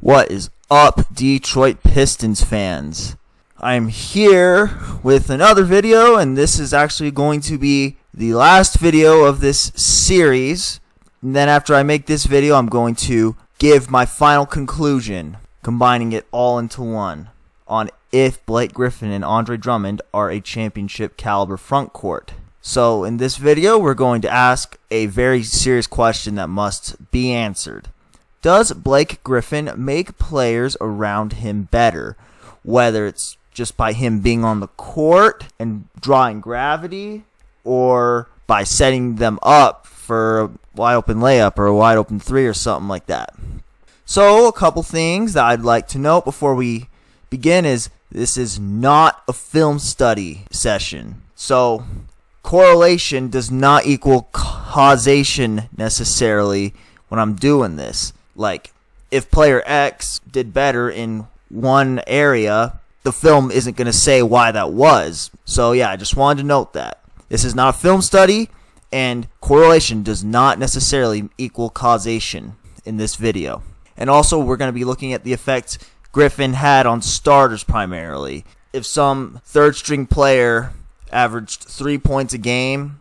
What is up, Detroit Pistons fans? I'm here with another video, and this is actually going to be the last video of this series. And then after I make this video, I'm going to give my final conclusion, combining it all into one, on if Blake Griffin and Andre Drummond are a championship caliber front court. So in this video, we're going to ask a very serious question that must be answered. Does Blake Griffin make players around him better? Whether it's just by him being on the court and drawing gravity, or by setting them up for a wide open layup or a wide open three or something like that. So a couple things that I'd like to note before we begin is this is not a film study session. So correlation does not equal causation necessarily when I'm doing this. Like, if player X did better in one area, the film isn't going to say why that was. So yeah, I just wanted to note that. This is not a film study, and correlation does not necessarily equal causation in this video. And also, we're going to be looking at the effect Griffin had on starters primarily. If some third-string player averaged 3 points a game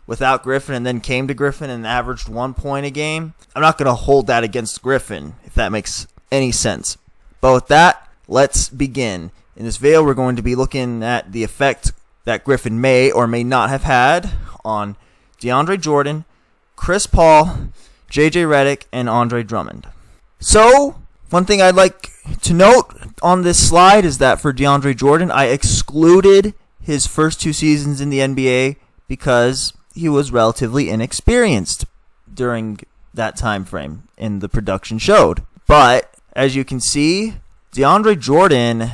without Griffin and then came to Griffin and averaged 1 point a game, I'm not going to hold that against Griffin, if that makes any sense. But with that, let's begin. In this video, we're going to be looking at the effect that Griffin may or may not have had on DeAndre Jordan, Chris Paul, JJ Redick, and Andre Drummond. So, one thing I'd like to note on this slide is that for DeAndre Jordan, I excluded his first 2 seasons in the NBA because he was relatively inexperienced during that time frame, and the production showed. But as you can see, DeAndre Jordan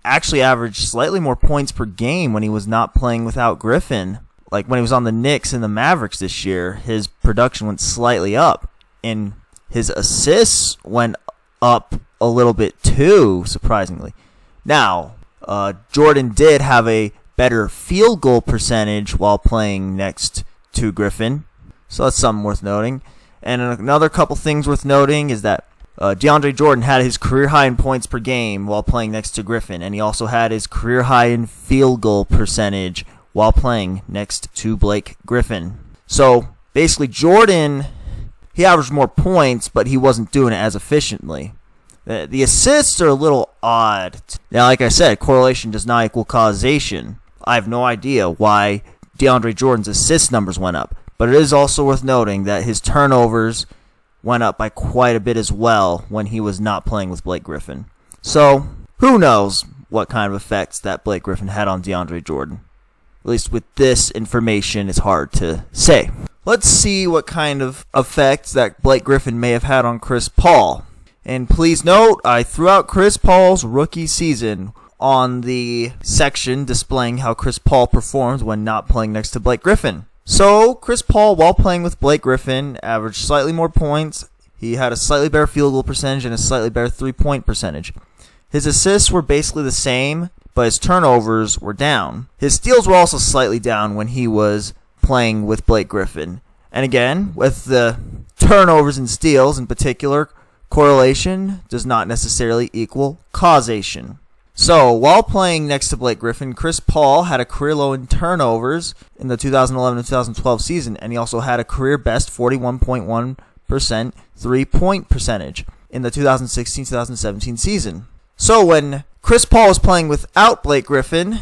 actually averaged slightly more points per game when he was not playing without Griffin. Like when he was on the Knicks and the Mavericks this year, his production went slightly up, and his assists went up a little bit too, surprisingly. Now, Jordan did have a better field goal percentage while playing next to Griffin, so that's something worth noting. And another couple things worth noting is that DeAndre Jordan had his career high in points per game while playing next to Griffin, and he also had his career high in field goal percentage while playing next to Blake Griffin. So basically, Jordan, he averaged more points, but he wasn't doing it as efficiently. The assists are a little odd. Now, like I said, correlation does not equal causation. I have no idea why DeAndre Jordan's assist numbers went up, but it is also worth noting that his turnovers went up by quite a bit as well when he was not playing with Blake Griffin. So, who knows what kind of effects that Blake Griffin had on DeAndre Jordan. At least with this information, it's hard to say. Let's see what kind of effects that Blake Griffin may have had on Chris Paul. And please note, I threw out Chris Paul's rookie season on the section displaying how Chris Paul performed when not playing next to Blake Griffin. So, Chris Paul, while playing with Blake Griffin, averaged slightly more points. He had a slightly better field goal percentage and a slightly better three-point percentage. His assists were basically the same, but his turnovers were down. His steals were also slightly down when he was playing with Blake Griffin. And again, with the turnovers and steals in particular, correlation does not necessarily equal causation. So, while playing next to Blake Griffin, Chris Paul had a career low in turnovers in the 2011 and 2012 season, and he also had a career best 41.1% three-point percentage in the 2016-2017 season. So, when Chris Paul was playing without Blake Griffin,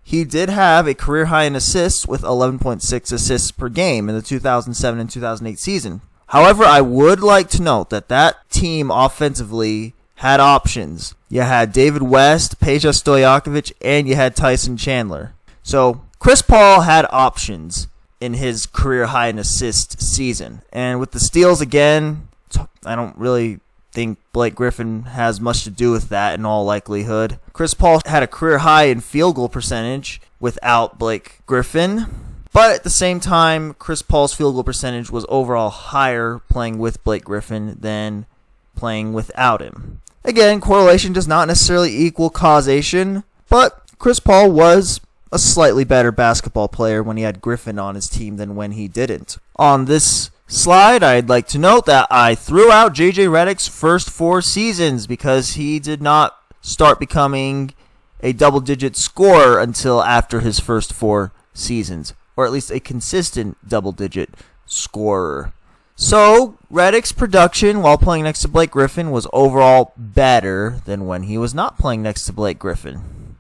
he did have a career high in assists with 11.6 assists per game in the 2007 and 2008 season. However, I would like to note that that team offensively had options. You had David West, Peja Stojakovic, and you had Tyson Chandler. So, Chris Paul had options in his career high in assist season. And with the steals again, I don't really think Blake Griffin has much to do with that in all likelihood. Chris Paul had a career high in field goal percentage without Blake Griffin. But at the same time, Chris Paul's field goal percentage was overall higher playing with Blake Griffin than playing without him. Again, correlation does not necessarily equal causation, but Chris Paul was a slightly better basketball player when he had Griffin on his team than when he didn't. On this slide, I'd like to note that I threw out JJ Redick's first 4 seasons because he did not start becoming a double-digit scorer until after his first 4 seasons, or at least a consistent double-digit scorer. So, Redick's production while playing next to Blake Griffin was overall better than when he was not playing next to Blake Griffin.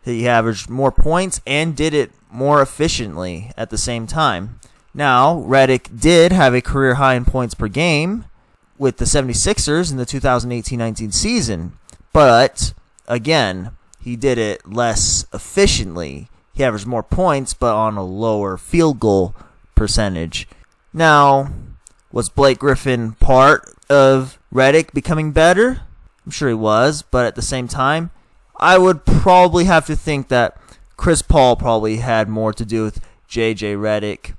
He averaged more points and did it more efficiently at the same time. Now, Redick did have a career high in points per game with the 76ers in the 2018-19 season, but, again, he did it less efficiently. He averaged more points, but on a lower field goal percentage. Now, was Blake Griffin part of Redick becoming better? I'm sure he was, but at the same time, I would probably have to think that Chris Paul probably had more to do with JJ Redick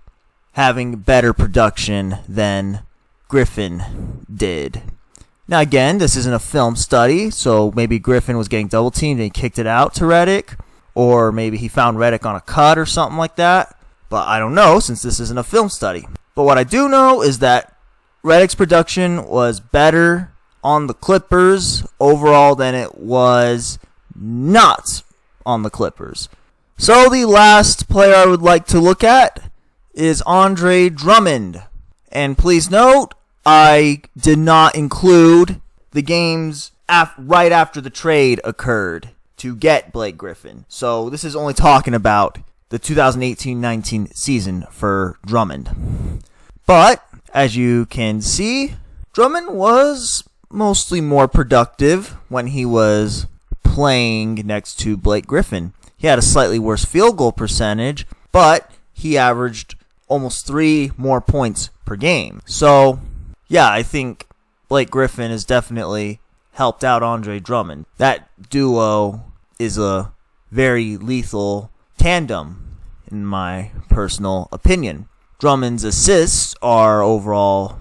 having better production than Griffin did. Now again, this isn't a film study, so maybe Griffin was getting double teamed and he kicked it out to Redick, or maybe he found Redick on a cut or something like that, but I don't know since this isn't a film study. But what I do know is that Redick's production was better on the Clippers overall than it was not on the Clippers. So the last player I would like to look at is Andre Drummond. And please note, I did not include the games right after the trade occurred to get Blake Griffin. So this is only talking about the 2018-19 season for Drummond. But, as you can see, Drummond was mostly more productive when he was playing next to Blake Griffin. He had a slightly worse field goal percentage, but he averaged almost 3 more points per game. So, yeah, I think Blake Griffin has definitely helped out Andre Drummond. That duo is a very lethal tandem, in my personal opinion. Drummond's assists are overall,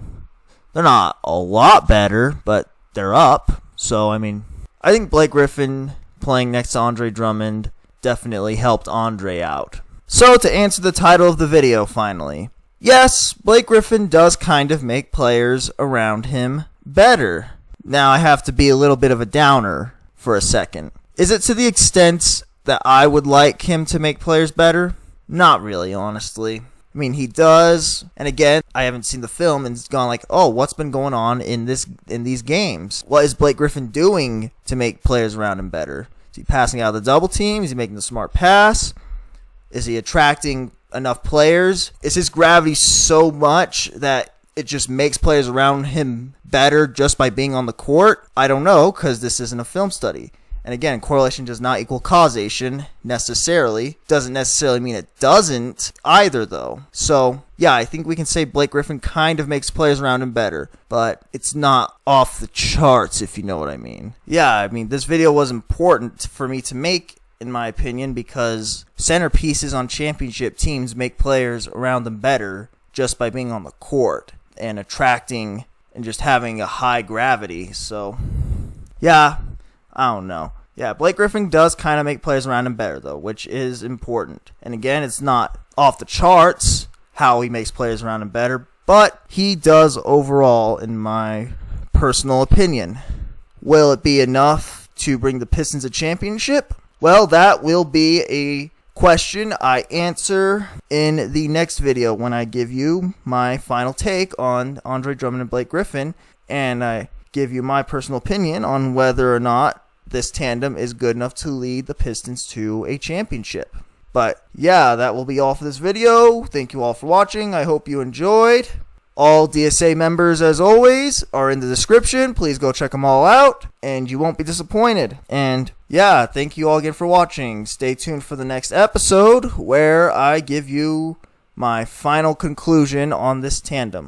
they're not a lot better, but they're up. So, I mean, I think Blake Griffin playing next to Andre Drummond definitely helped Andre out. So, to answer the title of the video finally, yes, Blake Griffin does kind of make players around him better. Now, I have to be a little bit of a downer for a second. Is it to the extent that I would like him to make players better? Not really, honestly. I mean, he does, and again, I haven't seen the film and it's gone like, oh, what's been going on in these games? What is Blake Griffin doing to make players around him better? Is he passing out of the double team? Is he making the smart pass? Is he attracting enough players? Is his gravity so much that it just makes players around him better just by being on the court? I don't know, because this isn't a film study. And again, correlation does not equal causation necessarily. Doesn't necessarily mean it doesn't either, though. So, yeah, I think we can say Blake Griffin kind of makes players around him better, but it's not off the charts, if you know what I mean. Yeah, I mean, this video was important for me to make, in my opinion, because centerpieces on championship teams make players around them better just by being on the court and attracting and just having a high gravity. So, yeah, I don't know. Yeah, Blake Griffin does kind of make players around him better, though, which is important. And again, it's not off the charts how he makes players around him better, but he does overall, in my personal opinion. Will it be enough to bring the Pistons a championship? Well, that will be a question I answer in the next video when I give you my final take on Andre Drummond and Blake Griffin, and I give you my personal opinion on whether or not this tandem is good enough to lead the Pistons to a championship. But yeah, that will be all for this video. Thank you all for watching. I hope you enjoyed. All DSA members, as always, are in the description. Please go check them all out, and you won't be disappointed. And yeah, thank you all again for watching. Stay tuned for the next episode where I give you my final conclusion on this tandem.